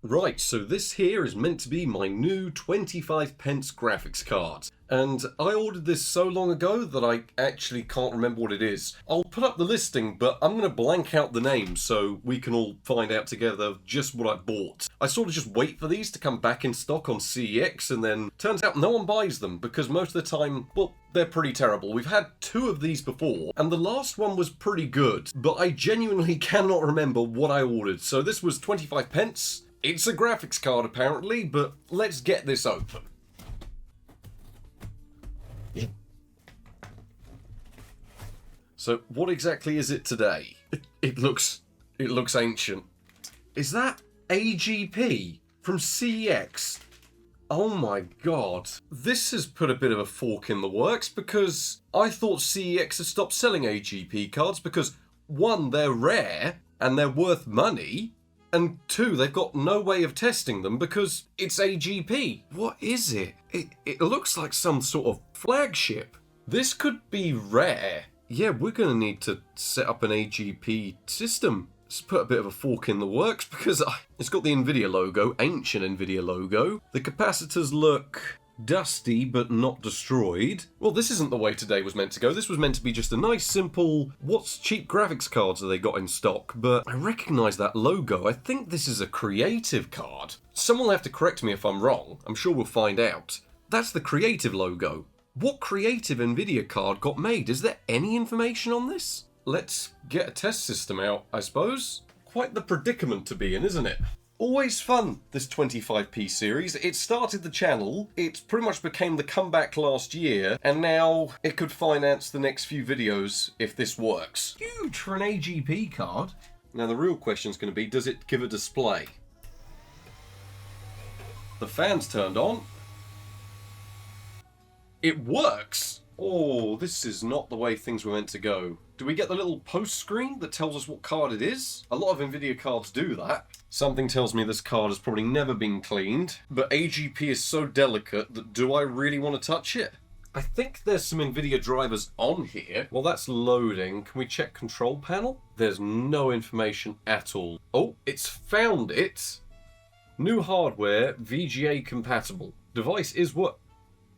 Right, so this here is meant to be my new 25 pence graphics card. And I ordered this so long ago that I actually can't remember what it is. I'll put up the listing, but I'm going to blank out the name so we can all find out together just what I bought. I sort of just wait for these to come back in stock on CEX, and then turns out no one buys them because most of the time, well, they're pretty terrible. We've had 2 of these before, and the last one was pretty good, but I genuinely cannot remember what I ordered. So this was 25 pence. It's a graphics card apparently, but let's get this open. So what exactly is it today? It looks ancient. Is that AGP from CEX? Oh my god. This has put a bit of a fork in the works because I thought CEX had stopped selling AGP cards because 1, they're rare and they're worth money, and 2, they've got no way of testing them because it's AGP. What is it? It looks like some sort of flagship. This could be rare. Yeah, we're going to need to set up an AGP system. It's put a bit of a fork in the works because it's got the Nvidia logo, ancient Nvidia logo. The capacitors look dusty but not destroyed. Well, this isn't the way today was meant to go. This was meant to be just a nice, simple, what's cheap graphics cards that they got in stock, but I recognise that logo. I think this is a creative card. Someone will have to correct me if I'm wrong. I'm sure we'll find out. That's the creative logo. What creative Nvidia card got made? Is there any information on this? Let's get a test system out, I suppose. Quite the predicament to be in, isn't it? Always fun, this 25p series. It started the channel, it pretty much became the comeback last year, and now it could finance the next few videos if this works. Huge for an AGP card. Now the real question's going to be, does it give a display? The fan's turned on. It works! Oh, this is not the way things were meant to go. Do we get the little post screen that tells us what card it is? A lot of Nvidia cards do that. Something tells me this card has probably never been cleaned, but AGP is so delicate that do I really want to touch it? I think there's some Nvidia drivers on here. While that's loading, can we check control panel? There's no information at all. Oh, it's found it! New hardware, VGA compatible. Device is what?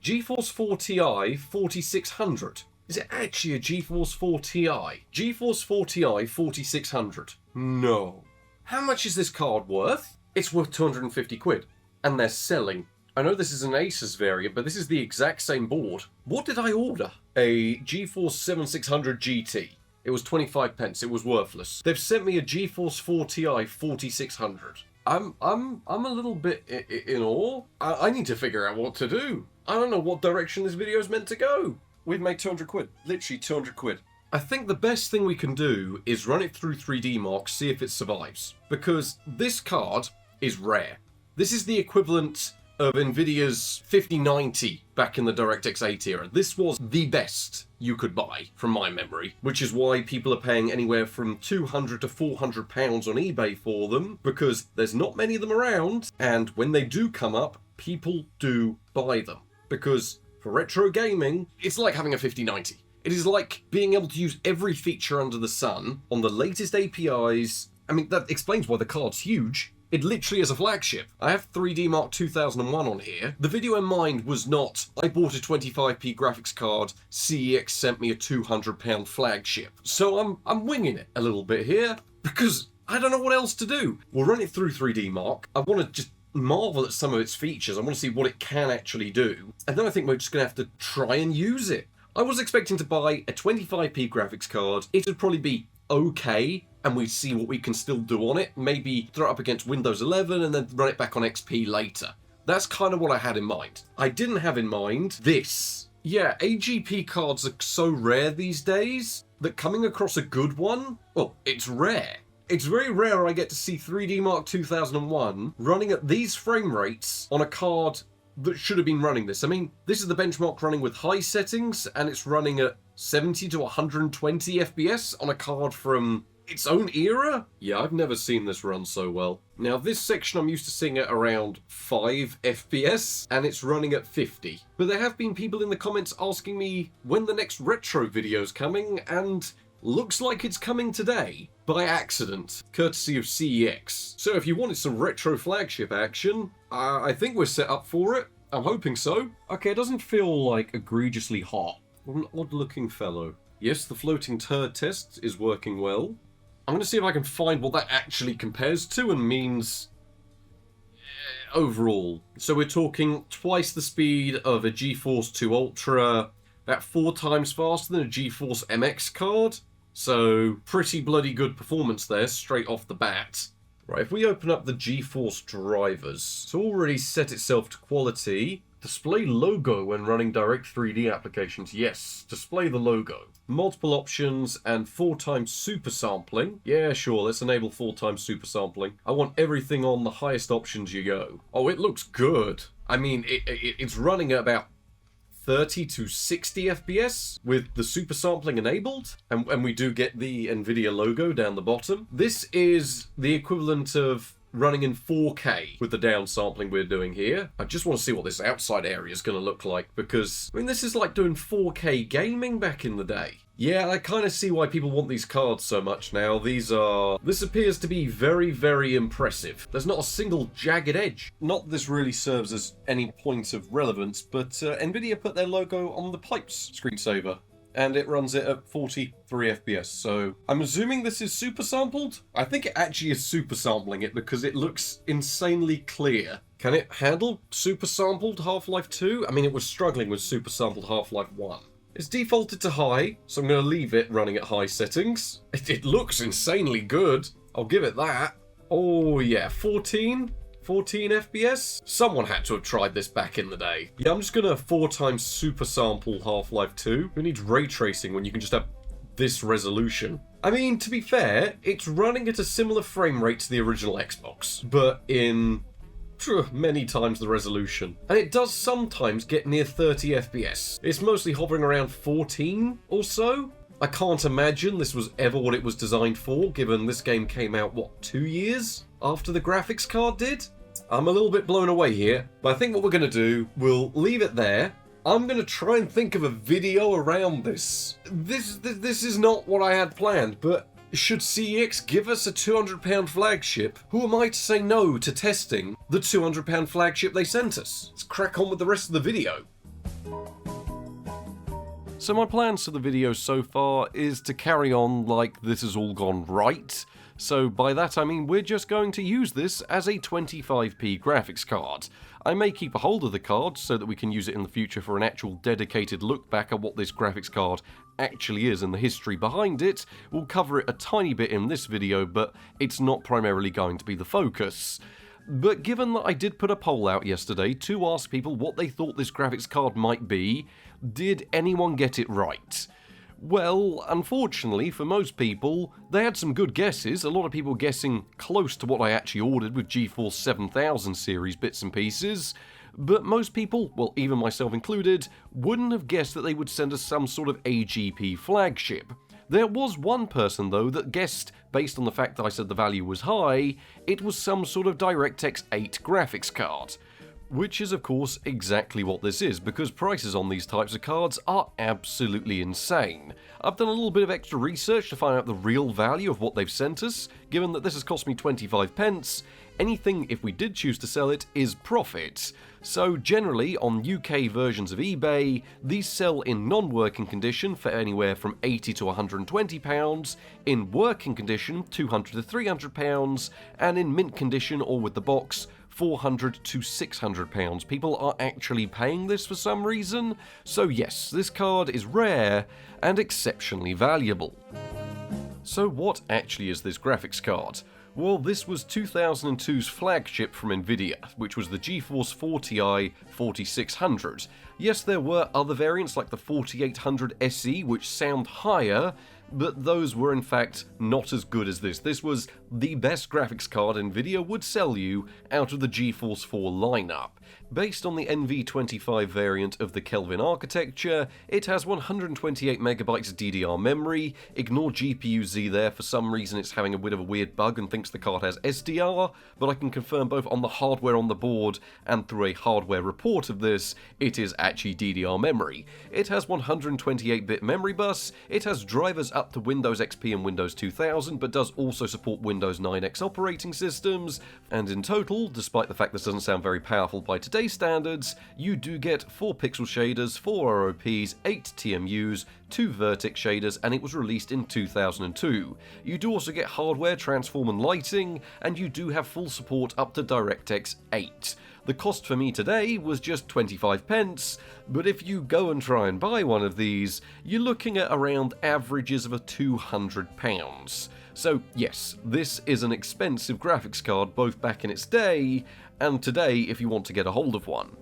GeForce 4 Ti 4600. Is it actually a GeForce 4 Ti? GeForce 4 Ti 4600. No. How much is this card worth? It's worth 250 quid. And they're selling. I know this is an Asus variant, but this is the exact same board. What did I order? A GeForce 7600 GT. It was 25 pence. It was worthless. They've sent me a GeForce 4 Ti 4600. I'm a little bit in awe. I need to figure out what to do. I don't know what direction this video is meant to go. We've made 200 quid. Literally 200 quid. I think the best thing we can do is run it through 3D Mark, see if it survives. Because this card is rare. This is the equivalent of Nvidia's 5090 back in the DirectX 8 era. This was the best you could buy, from my memory, which is why people are paying anywhere from £200 to £400 on eBay for them, because there's not many of them around, and when they do come up, people do buy them. Because for retro gaming, it's like having a 5090. It is like being able to use every feature under the sun on the latest APIs. I mean, that explains why the card's huge. It literally is a flagship. I have 3D Mark 2001 on here. The video in mind was not, I bought a 25p graphics card, CEX sent me a £200 flagship. So I'm winging it a little bit here, because I don't know what else to do. We'll run it through 3D Mark. I want to just marvel at some of its features. I want to see what it can actually do. And then I think we're just going to have to try and use it. I was expecting to buy a 25p graphics card. It would probably be okay, and we'd see what we can still do on it. Maybe throw it up against Windows 11 and then run it back on XP later. That's kind of what I had in mind. I didn't have in mind this. Yeah, AGP cards are so rare these days that coming across a good one, well, it's rare. It's very rare I get to see 3D Mark 2001 running at these frame rates on a card that should have been running this. I mean, this is the benchmark running with high settings, and it's running at 70 to 120 FPS on a card from its own era? Yeah, I've never seen this run so well. Now, this section I'm used to seeing at around 5 FPS, and it's running at 50. But there have been people in the comments asking me when the next retro video's coming, and looks like it's coming today, by accident, courtesy of CEX. So if you wanted some retro flagship action, I think we're set up for it. I'm hoping so. Okay, it doesn't feel like egregiously hot. What an odd-looking fellow. Yes, the floating turd test is working well. I'm going to see if I can find what that actually compares to and means overall. So we're talking twice the speed of a GeForce 2 Ultra, about 4 times faster than a GeForce MX card. So pretty bloody good performance there, straight off the bat. Right, if we open up the GeForce drivers, it's already set itself to quality. Display logo when running direct 3D applications. Yes, display the logo. Multiple options and 4 times super sampling. Yeah, sure, let's enable 4 times super sampling. I want everything on the highest options you go. Oh, it looks good. I mean, it's running at about 30 to 60 FPS with the super sampling enabled, and we do get the NVIDIA logo down the bottom. This is the equivalent of running in 4K with the downsampling we're doing here. I just want to see what this outside area is going to look like, because, I mean, this is like doing 4K gaming back in the day. Yeah, I kind of see why people want these cards so much now. This appears to be very, very impressive. There's not a single jagged edge. Not that this really serves as any point of relevance, but NVIDIA put their logo on the pipes screensaver, and it runs it at 43 FPS, so I'm assuming this is super sampled? I think it actually is super sampling it because it looks insanely clear. Can it handle super sampled Half-Life 2? I mean, it was struggling with super sampled Half-Life 1. It's defaulted to high, so I'm going to leave it running at high settings. It looks insanely good. I'll give it that. Oh yeah, 14 FPS? Someone had to have tried this back in the day. Yeah, I'm just going to 4 times super sample Half-Life 2. Who needs ray tracing when you can just have this resolution? I mean, to be fair, it's running at a similar frame rate to the original Xbox, but in many times the resolution. And it does sometimes get near 30 FPS. It's mostly hovering around 14 or so. I can't imagine this was ever what it was designed for, given this game came out, what, 2 years after the graphics card did? I'm a little bit blown away here, but I think what we're going to do, we'll leave it there. I'm going to try and think of a video around this. This is not what I had planned, but should CEX give us a £200 flagship, who am I to say no to testing the £200 flagship they sent us? Let's crack on with the rest of the video. So my plans for the video so far is to carry on like this has all gone right. So by that I mean we're just going to use this as a 25p graphics card. I may keep a hold of the card so that we can use it in the future for an actual dedicated look back at what this graphics card actually is and the history behind it. We'll cover it a tiny bit in this video, but it's not primarily going to be the focus. But given that I did put a poll out yesterday to ask people what they thought this graphics card might be, did anyone get it right? Well, unfortunately for most people, they had some good guesses, a lot of people guessing close to what I actually ordered with GeForce 7000 series bits and pieces, but most people, well even myself included, wouldn't have guessed that they would send us some sort of AGP flagship. There was one person though that guessed, based on the fact that I said the value was high, it was some sort of DirectX 8 graphics card. Which is of course exactly what this is, because prices on these types of cards are absolutely insane. I've done a little bit of extra research to find out the real value of what they've sent us. Given that this has cost me 25 pence, anything, if we did choose to sell it, is profit. So generally, on UK versions of eBay, these sell in non-working condition for anywhere from £80 to £120, in working condition £200 to £300, and in mint condition or with the box, £400 to £600. People are actually paying this for some reason, so yes, this card is rare and exceptionally valuable. So what actually is this graphics card? Well, this was 2002's flagship from Nvidia, which was the GeForce 4Ti 4600. Yes, there were other variants like the 4800 SE which sound higher, but those were in fact not as good as this. This was the best graphics card Nvidia would sell you out of the GeForce 4 lineup. Based on the NV25 variant of the Kelvin architecture, it has 128MB DDR memory. Ignore GPU-Z there, for some reason it's having a bit of a weird bug and thinks the card has SDR, but I can confirm both on the hardware on the board and through a hardware report of this, it is actually DDR memory. It has 128-bit memory bus, it has drivers up to Windows XP and Windows 2000, but does also support Windows 9X operating systems, and in total, despite the fact this doesn't sound very powerful by today's standards, you do get 4 pixel shaders, 4 ROPs, 8 TMUs, 2 vertex shaders, and it was released in 2002. You do also get hardware, transform and lighting, and you do have full support up to DirectX 8. The cost for me today was just 25 pence, but if you go and try and buy one of these, you're looking at around averages of £200. So yes, this is an expensive graphics card both back in its day, and today if you want to get a hold of one.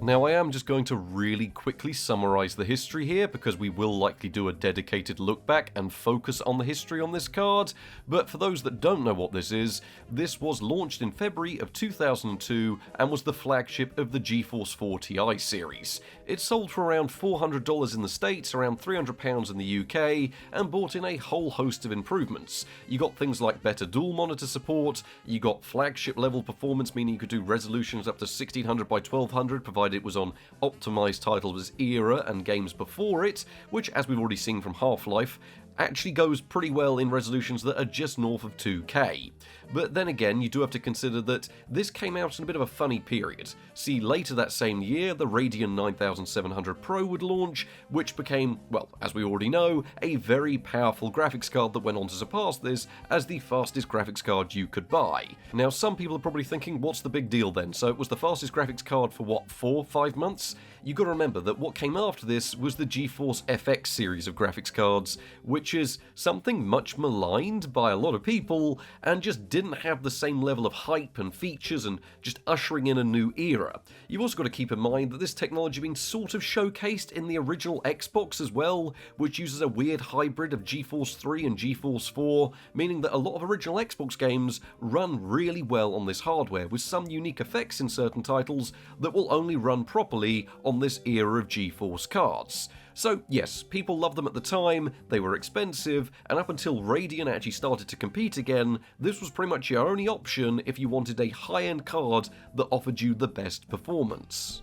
Now I am just going to really quickly summarise the history here, because we will likely do a dedicated look back and focus on the history on this card, but for those that don't know what this was launched in February of 2002 and was the flagship of the GeForce 4 Ti series. It sold for around $400 in the States, around £300 in the UK, and brought in a whole host of improvements. You got things like better dual monitor support, you got flagship level performance, meaning you could do resolutions up to 1600 by 1200, provided it was on optimized titles as era and games before it, which, as we've already seen from Half-Life, actually goes pretty well in resolutions that are just north of 2K. But then again, you do have to consider that this came out in a bit of a funny period. See, later that same year, the Radeon 9700 Pro would launch, which became, well, as we already know, a very powerful graphics card that went on to surpass this as the fastest graphics card you could buy. Now, some people are probably thinking, what's the big deal then? So it was the fastest graphics card for what, 4-5 months? You got to remember that what came after this was the GeForce FX series of graphics cards, which is something much maligned by a lot of people and just didn't have the same level of hype and features and just ushering in a new era. You've also got to keep in mind that this technology had been sort of showcased in the original Xbox as well, which uses a weird hybrid of GeForce 3 and GeForce 4, meaning that a lot of original Xbox games run really well on this hardware, with some unique effects in certain titles that will only run properly on this era of GeForce cards. So yes, people loved them at the time, they were expensive, and up until Radeon actually started to compete again, this was pretty much your only option if you wanted a high-end card that offered you the best performance.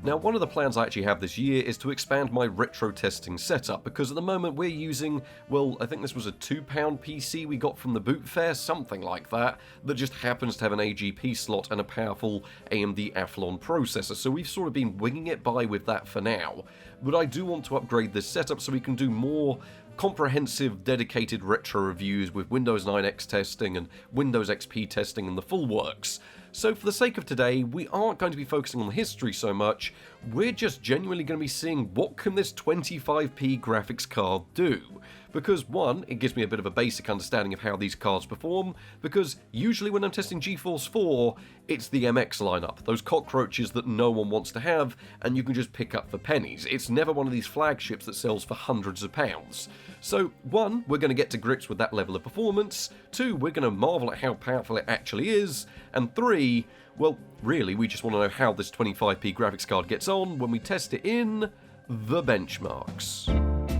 Now, one of the plans I actually have this year is to expand my retro testing setup, because at the moment we're using, well, I think this was a £2 PC we got from the boot fair, something like that just happens to have an AGP slot and a powerful AMD Athlon processor, so we've sort of been winging it by with that for now. But I do want to upgrade this setup so we can do more comprehensive dedicated retro reviews with Windows 9X testing and Windows XP testing and the full works. So for the sake of today, we aren't going to be focusing on the history so much, we're just genuinely going to be seeing what can this 25p graphics card do. Because one, it gives me a bit of a basic understanding of how these cards perform, because usually when I'm testing GeForce 4, it's the MX lineup, those cockroaches that no one wants to have, and you can just pick up for pennies. It's never one of these flagships that sells for hundreds of pounds. So one, we're going to get to grips with that level of performance, 2, we're going to marvel at how powerful it actually is, and 3, well, really, we just want to know how this 25p graphics card gets on when we test it in the benchmarks.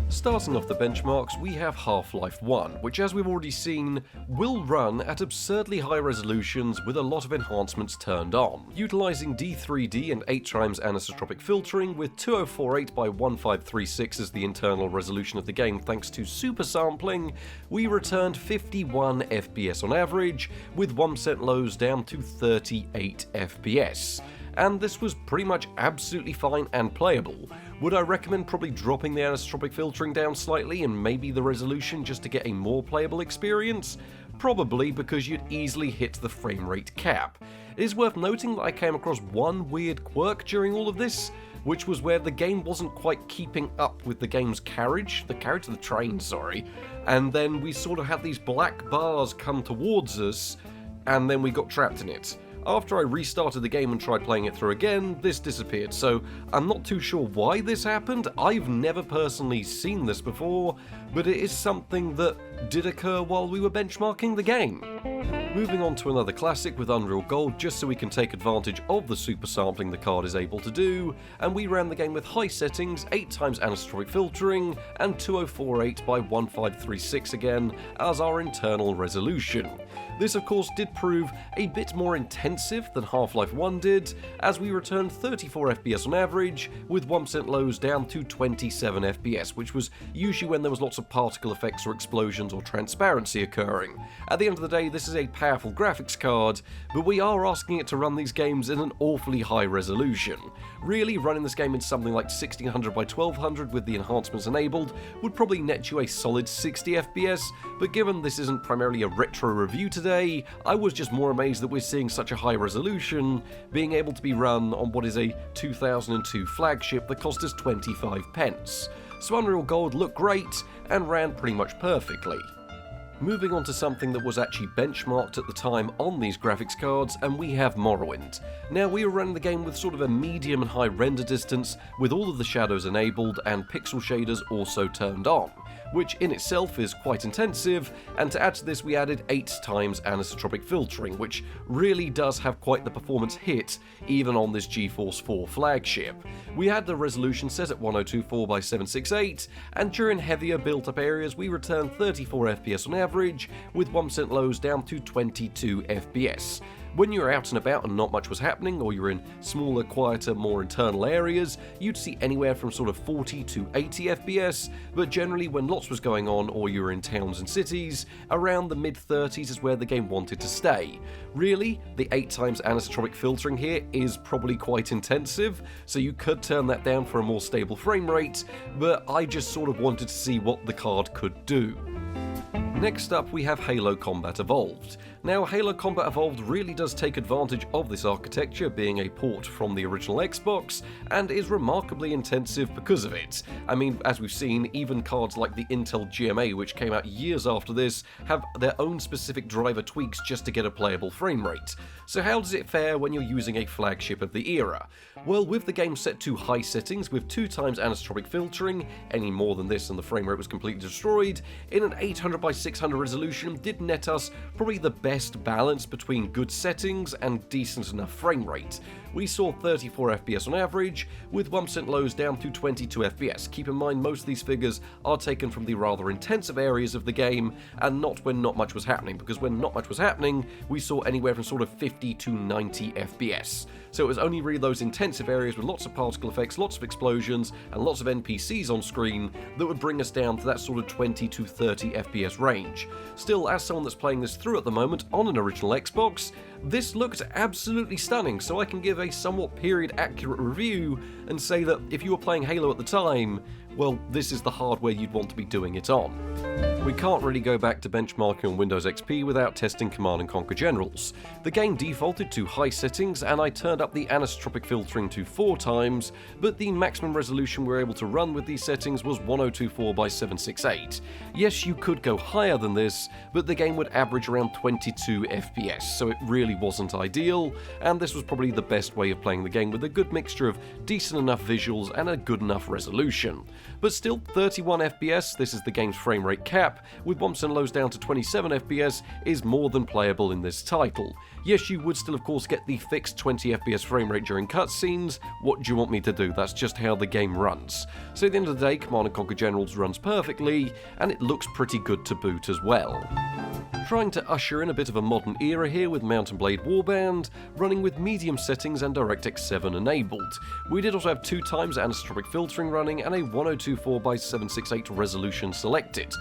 Starting off the benchmarks, we have Half-Life 1, which, as we've already seen, will run at absurdly high resolutions with a lot of enhancements turned on. Utilising D3D and 8x anisotropic filtering with 2048 by 1536 as the internal resolution of the game thanks to super sampling, we returned 51 FPS on average, with 1% lows down to 38 FPS. And this was pretty much absolutely fine and playable. Would I recommend probably dropping the anisotropic filtering down slightly and maybe the resolution just to get a more playable experience? Probably, because you'd easily hit the frame rate cap. It is worth noting that I came across one weird quirk during all of this, which was where the game wasn't quite keeping up with the game's carriage, of the train, sorry, and then we sort of had these black bars come towards us, and then we got trapped in it. After I restarted the game and tried playing it through again, this disappeared, so I'm not too sure why this happened. I've never personally seen this before, but it is something that did occur while we were benchmarking the game. Moving on to another classic with Unreal Gold, just so we can take advantage of the super sampling the card is able to do, and we ran the game with high settings, 8x anisotropic filtering, and 2048 by 1536 again as our internal resolution. This of course did prove a bit more intensive than Half-Life 1 did, as we returned 34 FPS on average, with 1% lows down to 27 FPS, which was usually when there was lots of particle effects or explosions or transparency occurring. At the end of the day, this is a powerful graphics card, but we are asking it to run these games in an awfully high resolution. Really, running this game in something like 1600 by 1200 with the enhancements enabled would probably net you a solid 60 FPS, but given this isn't primarily a retro review today, I was just more amazed that we're seeing such a high resolution being able to be run on what is a 2002 flagship that cost us 25 pence. So Unreal Gold looked great and ran pretty much perfectly. Moving on to something that was actually benchmarked at the time on these graphics cards, and we have Morrowind. Now, we were running the game with sort of a medium and high render distance, with all of the shadows enabled and pixel shaders also turned on, which in itself is quite intensive, and to add to this we added 8x anisotropic filtering, which really does have quite the performance hit even on this GeForce 4 flagship. We had the resolution set at 1024 by 768, and during heavier built up areas we returned 34 FPS on average, with 1% lows down to 22 FPS. When you were out and about and not much was happening, or you're in smaller, quieter, more internal areas, you'd see anywhere from sort of 40 to 80 FPS, but generally when lots was going on or you were in towns and cities, around the mid-30s is where the game wanted to stay. Really, the 8x anisotropic filtering here is probably quite intensive, so you could turn that down for a more stable frame rate, but I just sort of wanted to see what the card could do. Next up we have Halo Combat Evolved. Now, Halo Combat Evolved really does take advantage of this architecture, being a port from the original Xbox, and is remarkably intensive because of it. I mean, as we've seen, even cards like the Intel GMA, which came out years after this, have their own specific driver tweaks just to get a playable frame rate. So how does it fare when you're using a flagship of the era? Well, with the game set to high settings with 2x anisotropic filtering, any more than this and the frame rate was completely destroyed, in an 800 by 600 resolution did net us probably the best balance between good settings and decent enough frame rate. We saw 34 FPS on average, with 1% lows down to 22 FPS. Keep in mind, most of these figures are taken from the rather intensive areas of the game, and not when not much was happening, because when not much was happening, we saw anywhere from sort of 50 to 90 FPS. So it was only really those intensive areas with lots of particle effects, lots of explosions, and lots of NPCs on screen that would bring us down to that sort of 20 to 30 FPS range. Still, as someone that's playing this through at the moment on an original Xbox, this looked absolutely stunning, so I can give a somewhat period-accurate review and say that if you were playing Halo at the time, well, this is the hardware you'd want to be doing it on. We can't really go back to benchmarking on Windows XP without testing Command & Conquer Generals. The game defaulted to high settings and I turned up the anisotropic filtering to 4x, but the maximum resolution we were able to run with these settings was 1024 by 768. Yes, you could go higher than this, but the game would average around 22 FPS, so it really wasn't ideal, and this was probably the best way of playing the game with a good mixture of decent enough visuals and a good enough resolution. But still, 31 FPS, this is the game's frame rate cap, with 1% lows down to 27 FPS, is more than playable in this title. Yes, you would still of course get the fixed 20 FPS frame rate during cutscenes. What do you want me to do? That's just how the game runs. So at the end of the day, Command & Conquer Generals runs perfectly, and it looks pretty good to boot as well. Trying to usher in a bit of a modern era here with Mount & Blade Warband, running with medium settings and DirectX 7 enabled. We did also have 2x anisotropic filtering running and a 1024 by 768 resolution selected.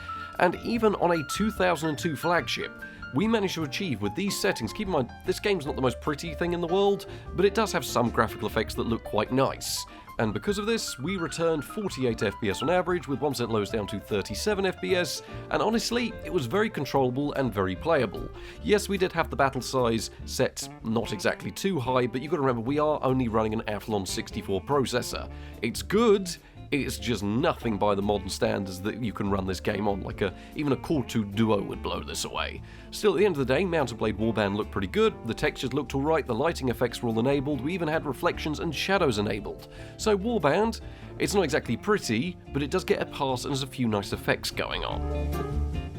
And even on a 2002 flagship, we managed to achieve with these settings. Keep in mind, this game's not the most pretty thing in the world, but it does have some graphical effects that look quite nice. And because of this, we returned 48 FPS on average, with 1% lows down to 37 FPS, and honestly, it was very controllable and very playable. Yes, we did have the battle size set not exactly too high, but you've got to remember, we are only running an Athlon 64 processor. It's good, it's just nothing by the modern standards that you can run this game on, like even a Core 2 Duo would blow this away. Still, at the end of the day, Mount & Blade Warband looked pretty good, the textures looked alright, the lighting effects were all enabled, we even had reflections and shadows enabled. So Warband, it's not exactly pretty, but it does get a pass and has a few nice effects going on.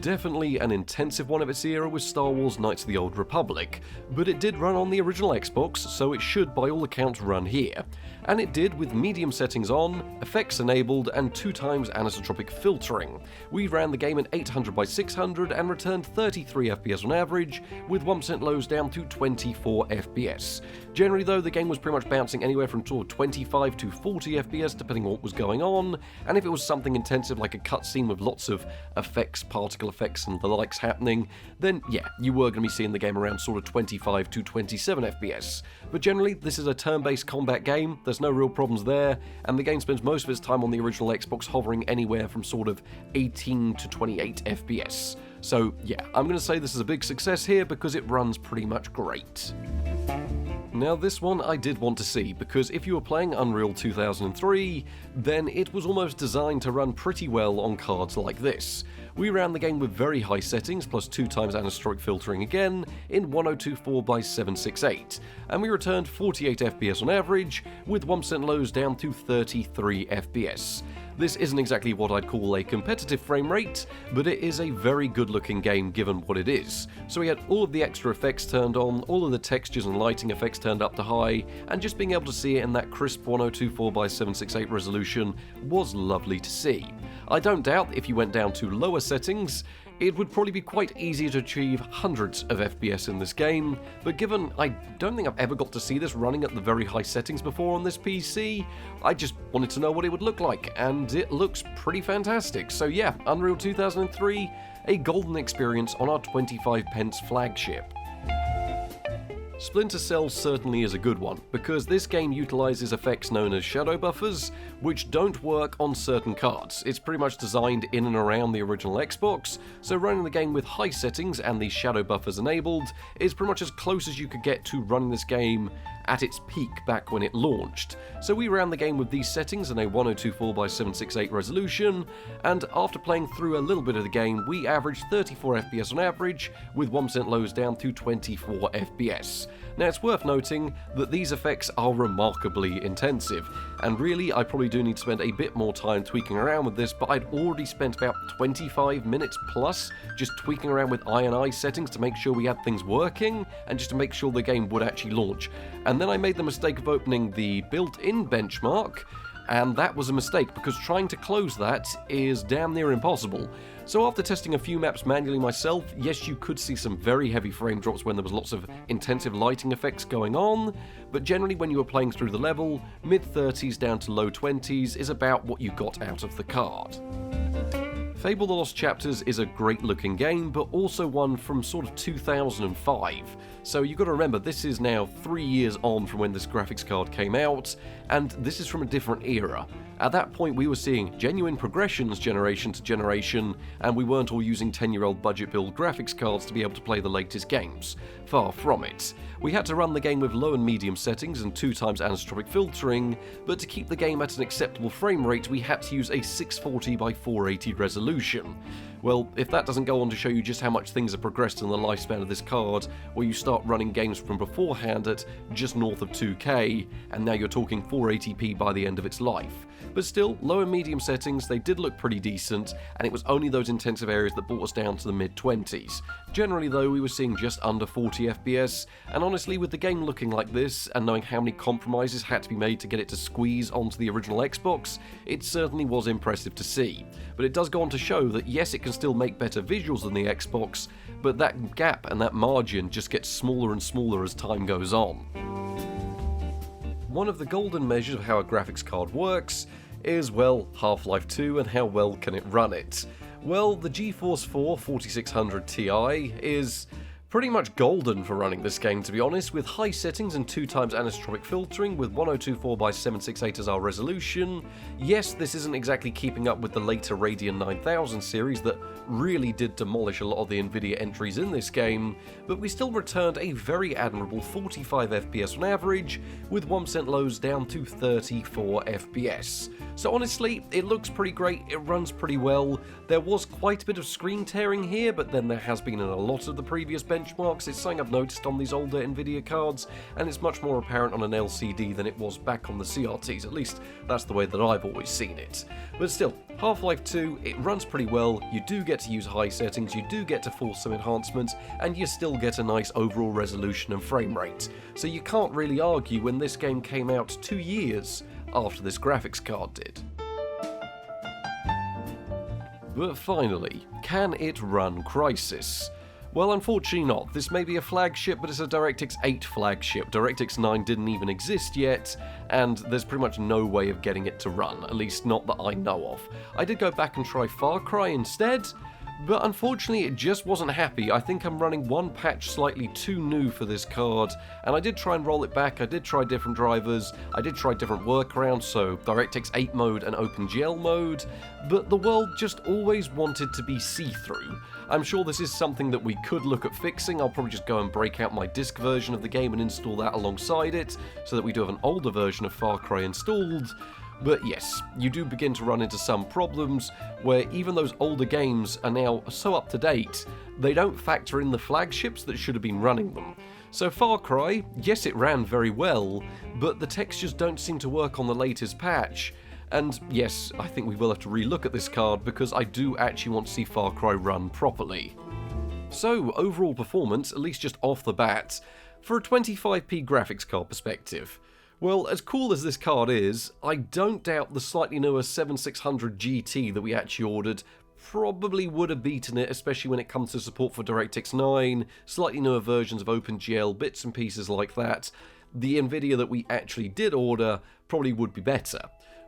definitely an intensive one of its era with Star Wars Knights of the Old Republic, but it did run on the original Xbox, so it should by all accounts run here. And it did with medium settings on, effects enabled, and 2x anisotropic filtering. We ran the game at 800x600 and returned 33 FPS on average, with 1% lows down to 24 FPS. Generally though, the game was pretty much bouncing anywhere from sort of 25 to 40 FPS depending on what was going on, and if it was something intensive like a cutscene with lots of effects, particle effects and the likes happening, then yeah, you were going to be seeing the game around sort of 25 to 27 FPS. But generally, this is a turn-based combat game, there's no real problems there, and the game spends most of its time on the original Xbox hovering anywhere from sort of 18 to 28 FPS. So yeah, I'm going to say this is a big success here because it runs pretty much great. Now this one I did want to see, because if you were playing Unreal 2003, then it was almost designed to run pretty well on cards like this. We ran the game with very high settings, plus 2x anisotropic filtering again, in 1024x768, and we returned 48 FPS on average, with 1% lows down to 33 FPS. This isn't exactly what I'd call a competitive frame rate, but it is a very good looking game given what it is. So we had all of the extra effects turned on, all of the textures and lighting effects turned up to high, and just being able to see it in that crisp 1024x768 resolution was lovely to see. I don't doubt if you went down to lower settings, it would probably be quite easy to achieve hundreds of FPS in this game, but given I don't think I've ever got to see this running at the very high settings before on this PC, I just wanted to know what it would look like, and it looks pretty fantastic. So yeah, Unreal 2003, a golden experience on our 25p flagship. Splinter Cell certainly is a good one, because this game utilises effects known as shadow buffers, which don't work on certain cards. It's pretty much designed in and around the original Xbox, so running the game with high settings and these shadow buffers enabled is pretty much as close as you could get to running this game at its peak back when it launched. So we ran the game with these settings in a 1024x768 resolution, and after playing through a little bit of the game, we averaged 34 FPS on average, with 1% lows down to 24 FPS. Now it's worth noting that these effects are remarkably intensive, and really I probably do need to spend a bit more time tweaking around with this, but I'd already spent about 25 minutes plus just tweaking around with I settings to make sure we had things working, and just to make sure the game would actually launch. And then I made the mistake of opening the built-in benchmark, and that was a mistake because trying to close that is damn near impossible. So after testing a few maps manually myself, yes, you could see some very heavy frame drops when there was lots of intensive lighting effects going on, but generally when you were playing through the level, mid-30s down to low 20s is about what you got out of the card. Fable: The Lost Chapters is a great looking game, but also one from sort of 2005. So you've got to remember, this is now 3 years on from when this graphics card came out, and this is from a different era. At that point we were seeing genuine progressions generation to generation, and we weren't all using 10-year-old budget build graphics cards to be able to play the latest games. Far from it. We had to run the game with low and medium settings and 2x anisotropic filtering, but to keep the game at an acceptable frame rate we had to use a 640x480 resolution. Well, if that doesn't go on to show you just how much things have progressed in the lifespan of this card, where you start running games from beforehand at just north of 2K, and now you're talking 480p by the end of its life. But still, low and medium settings, they did look pretty decent, and it was only those intensive areas that brought us down to the mid-20s. Generally though, we were seeing just under 40 FPS, and honestly with the game looking like this, and knowing how many compromises had to be made to get it to squeeze onto the original Xbox, it certainly was impressive to see. But it does go on to show that yes, it can still make better visuals than the Xbox, but that gap and that margin just gets smaller and smaller as time goes on. One of the golden measures of how a graphics card works is, well, Half-Life 2 and how well can it run it. Well, the GeForce 4 4600 Ti is pretty much golden for running this game, to be honest, with high settings and 2x anisotropic filtering with 1024x768 as our resolution. Yes, this isn't exactly keeping up with the later Radeon 9000 series that really did demolish a lot of the Nvidia entries in this game, but we still returned a very admirable 45 FPS on average, with 1% lows down to 34 FPS. So honestly, it looks pretty great, it runs pretty well. There was quite a bit of screen tearing here, but then there has been in a lot of the previous benchmarks, benchmarks. It's something I've noticed on these older Nvidia cards, and it's much more apparent on an LCD than it was back on the CRTs. At least that's the way that I've always seen it. But still, Half-Life 2, it runs pretty well, you do get to use high settings, you do get to force some enhancements, and you still get a nice overall resolution and frame rate. So you can't really argue when this game came out 2 years after this graphics card did. But finally, can it run Crysis? Well, unfortunately not. This may be a flagship, but it's a DirectX 8 flagship. DirectX 9 didn't even exist yet, and there's pretty much no way of getting it to run, at least not that I know of. I did go back and try Far Cry instead, but unfortunately it just wasn't happy. I think I'm running one patch slightly too new for this card, and I did try and roll it back, I did try different drivers, I did try different workarounds, so DirectX 8 mode and OpenGL mode, but the world just always wanted to be see-through. I'm sure this is something that we could look at fixing. I'll probably just go and break out my disc version of the game and install that alongside it, so that we do have an older version of Far Cry installed. But yes, you do begin to run into some problems where even those older games are now so up to date, they don't factor in the flagships that should have been running them. So Far Cry, yes it ran very well, but the textures don't seem to work on the latest patch. And yes, I think we will have to relook at this card because I do actually want to see Far Cry run properly. So overall performance, at least just off the bat, for a 25p graphics card perspective. Well, as cool as this card is, I don't doubt the slightly newer 7600 GT that we actually ordered probably would have beaten it, especially when it comes to support for DirectX 9, slightly newer versions of OpenGL, bits and pieces like that. The Nvidia that we actually did order probably would be better.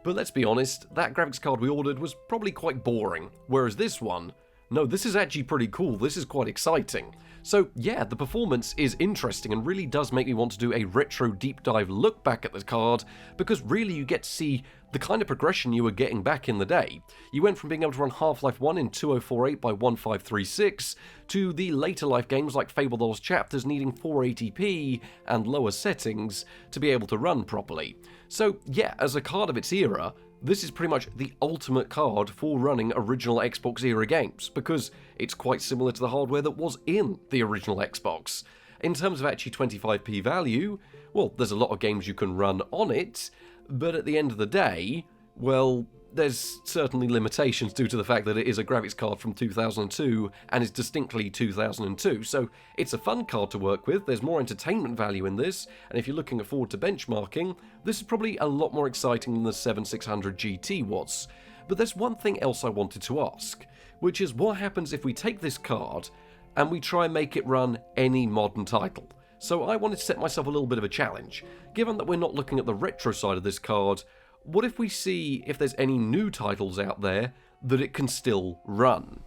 But let's be honest, that graphics card we ordered was probably quite boring, whereas this one, no, this is actually pretty cool, this is quite exciting. So yeah, the performance is interesting and really does make me want to do a retro deep dive look back at the card, because really you get to see the kind of progression you were getting back in the day. You went from being able to run Half-Life 1 in 2048 by 1536 to the later life games like Fable Lost Chapters needing 480p and lower settings to be able to run properly. So yeah, as a card of its era, this is pretty much the ultimate card for running original Xbox era games, because it's quite similar to the hardware that was in the original Xbox. In terms of actually 25p value, well, there's a lot of games you can run on it, but at the end of the day, well, there's certainly limitations due to the fact that it is a graphics card from 2002 and is distinctly 2002, so it's a fun card to work with, there's more entertainment value in this, and if you're looking forward to benchmarking, this is probably a lot more exciting than the 7600 GT was. But there's one thing else I wanted to ask, which is what happens if we take this card and we try and make it run any modern title? So I wanted to set myself a little bit of a challenge. Given that we're not looking at the retro side of this card, what if we see if there's any new titles out there that it can still run?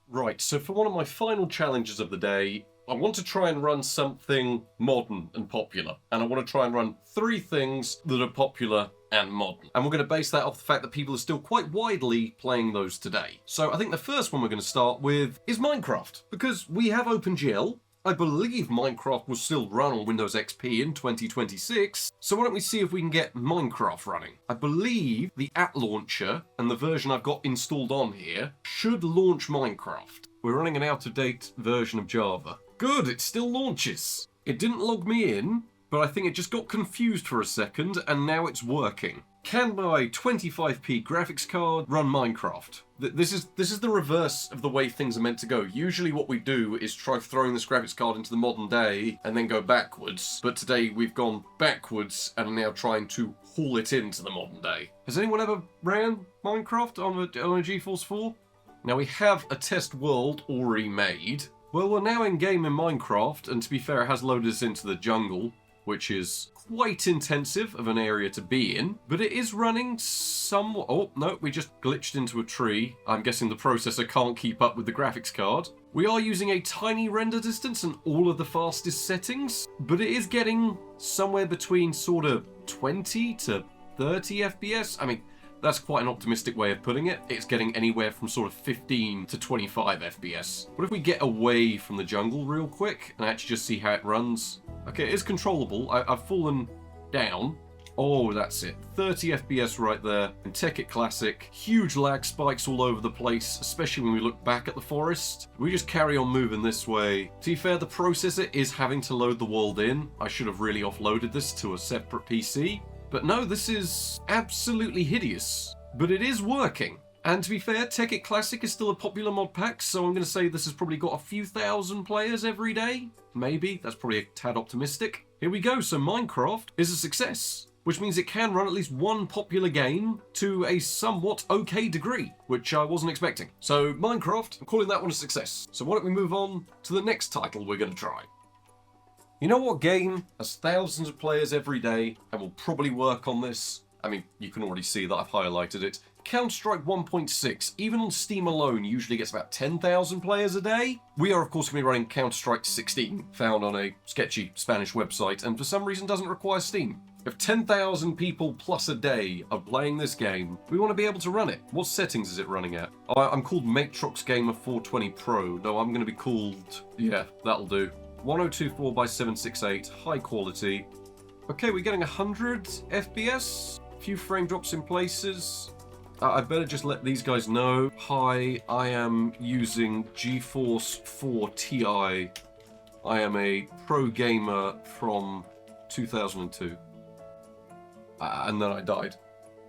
Right, so for one of my final challenges of the day, I want to try and run something modern and popular. And I want to try and run 3 things that are popular and modern. And we're going to base that off the fact that people are still quite widely playing those today. So I think the first one we're going to start with is Minecraft. Because we have OpenGL. I believe Minecraft will still run on Windows XP in 2026, so why don't we see if we can get Minecraft running. I believe the app launcher and the version I've got installed on here should launch Minecraft. We're running an out-of-date version of Java. Good, it still launches. It didn't log me in, but I think it just got confused for a second and now it's working. Can my 25p graphics card run Minecraft? This is the reverse of the way things are meant to go. Usually what we do is try throwing this graphics card into the modern day and then go backwards. But today we've gone backwards and are now trying to haul it into the modern day. Has anyone ever ran Minecraft on a GeForce 4? Now we have a test world already made. Well, we're now in game in Minecraft, and to be fair, it has loaded us into the jungle, which is quite intensive of an area to be in, but it is running somewhat. Oh, no, we just glitched into a tree. I'm guessing the processor can't keep up with the graphics card. We are using a tiny render distance and all of the fastest settings, but it is getting somewhere between sort of 20 to 30 FPS. I mean, that's quite an optimistic way of putting it. It's getting anywhere from sort of 15 to 25 FPS. What if we get away from the jungle real quick and actually just see how it runs? Okay, it is controllable. I've fallen down Oh, that's it. 30 FPS right there. In Tekkit Classic, huge lag spikes all over the place, especially when we look back at the forest. We just carry on moving this way. To be fair, the processor is having to load the world in. I should have really offloaded this to a separate PC. But no, this is absolutely hideous. But it is working. And to be fair, Tekkit Classic is still a popular mod pack, so I'm going to say this has probably got a few thousand players every day. Maybe. That's probably a tad optimistic. Here we go. So Minecraft is a success, which means it can run at least one popular game to a somewhat okay degree, which I wasn't expecting. So Minecraft, I'm calling that one a success. So why don't we move on to the next title we're going to try. You know what game has thousands of players every day and will probably work on this? I mean, you can already see that I've highlighted it. Counter-Strike 1.6, even on Steam alone, usually gets about 10,000 players a day. We are, of course, going to be running Counter-Strike 16, found on a sketchy Spanish website, and for some reason doesn't require Steam. If 10,000 people plus a day are playing this game, we want to be able to run it. What settings is it running at? I'm called Matrox Gamer 420 Pro. No, I'm going to be called... yeah, that'll do. 1024 by 768, high quality. Okay, we're getting 100 FPS. A few frame drops in places. I better just let these guys know. Hi, I am using GeForce 4 Ti. I am a pro gamer from 2002. And then I died.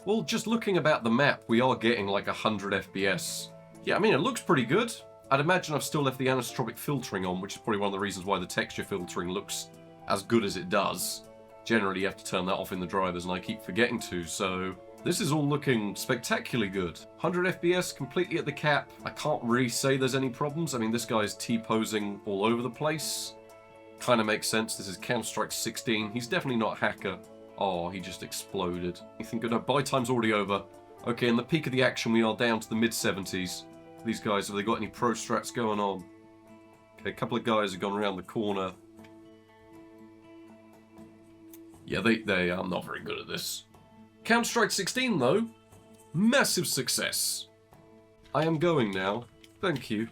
Well, just looking about the map, we are getting like 100 FPS. Yeah, I mean, it looks pretty good. I'd imagine I've still left the anisotropic filtering on, which is probably one of the reasons why the texture filtering looks as good as it does. Generally, you have to turn that off in the drivers, and I keep forgetting to, so... this is all looking spectacularly good. 100 FPS, completely at the cap. I can't really say there's any problems. I mean, this guy's T-posing all over the place. Kind of makes sense. This is Counter-Strike 16. He's definitely not a hacker. Oh, he just exploded. You think, no, buy time's already over. Okay, in the peak of the action, we are down to the mid-70s. These guys, have they got any pro strats going on? Okay, a couple of guys have gone around the corner. Yeah, they are not very good at this. Counter-Strike 16, though, massive success. I am going now. Thank you.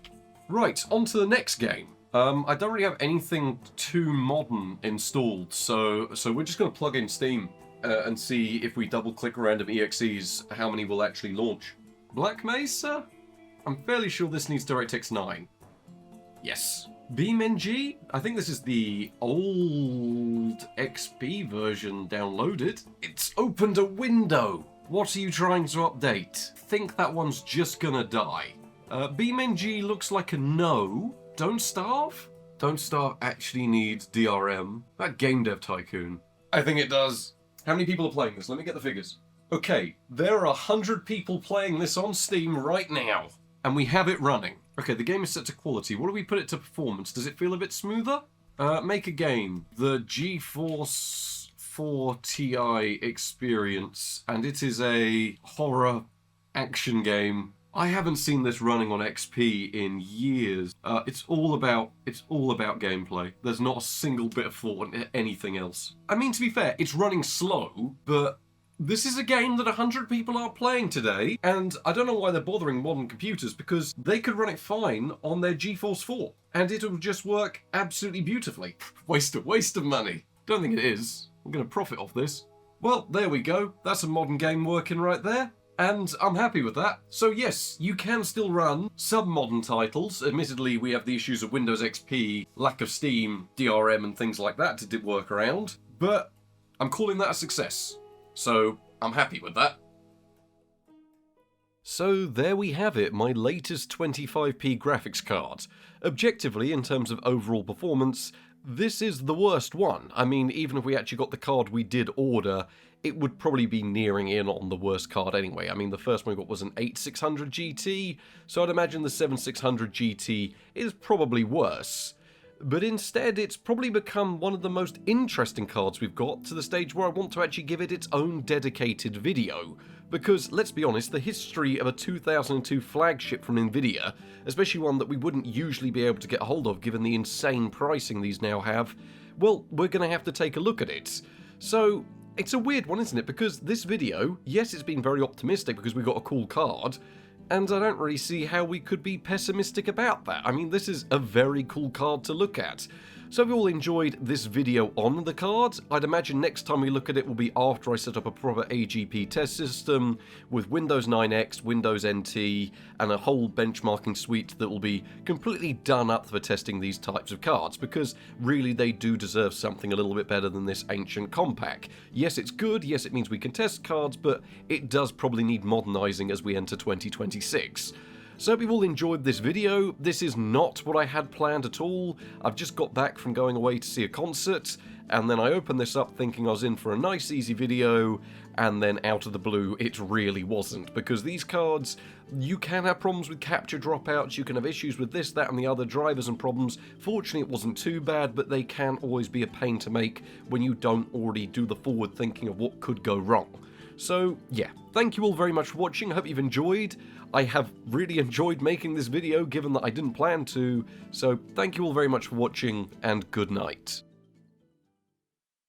Right, on to the next game. I don't really have anything too modern installed, so we're just going to plug in Steam and see if we double-click random EXEs, how many will actually launch. Black Mesa? I'm fairly sure this needs DirectX 9. Yes. BeamNG? I think this is the old XP version downloaded. It's opened a window. What are you trying to update? Think that one's just gonna die. BeamNG looks like a no. Don't Starve? Don't Starve actually needs DRM. That Game Dev Tycoon. I think it does. How many people are playing this? Let me get the figures. Okay, there are 100 people playing this on Steam right now. And we have it running. Okay, the game is set to quality. What do we put it to performance? Does it feel a bit smoother? Make a game. The GeForce 4 Ti experience. And it is a horror action game. I haven't seen this running on XP in years. It's all about gameplay. There's not a single bit of thought in anything else. I mean, to be fair, it's running slow, but this is a game that 100 people are playing today, and I don't know why they're bothering modern computers, because they could run it fine on their GeForce 4, and it'll just work absolutely beautifully. Waste of money. Don't think it is. I'm going to profit off this. Well, there we go. That's a modern game working right there. And I'm happy with that. So yes, you can still run sub-modern titles. Admittedly, we have the issues of Windows XP, lack of Steam, DRM and things like that to work around. But I'm calling that a success. So I'm happy with that. So there we have it, my latest 25p graphics card. Objectively, in terms of overall performance, this is the worst one. I mean, even if we actually got the card we did order, it would probably be nearing in on the worst card anyway. I mean, the first one we got was an 8600 GT, so I'd imagine the 7600 GT is probably worse. But instead, it's probably become one of the most interesting cards we've got, to the stage where I want to actually give it its own dedicated video. Because, let's be honest, the history of a 2002 flagship from Nvidia, especially one that we wouldn't usually be able to get a hold of given the insane pricing these now have, well, we're going to have to take a look at it. So, it's a weird one, isn't it? Because this video, yes, it's been very optimistic because we got a cool card, and I don't really see how we could be pessimistic about that. I mean, this is a very cool card to look at. So if you all enjoyed this video on the cards, I'd imagine next time we look at it will be after I set up a proper AGP test system with Windows 9X, Windows NT, and a whole benchmarking suite that will be completely done up for testing these types of cards, because really they do deserve something a little bit better than this ancient compact. Yes, it's good, yes, it means we can test cards, but it does probably need modernising as we enter 2026. So hope you've all enjoyed this video. This is not what I had planned at all. I've just got back from going away to see a concert, and then I opened this up thinking I was in for a nice easy video, and then out of the blue it really wasn't, because these cards, you can have problems with capture dropouts, you can have issues with this, that and the other, drivers and problems. Fortunately it wasn't too bad, but they can always be a pain to make when you don't already do the forward thinking of what could go wrong. So yeah, thank you all very much for watching, I hope you've enjoyed. I have really enjoyed making this video given that I didn't plan to, so thank you all very much for watching and good night.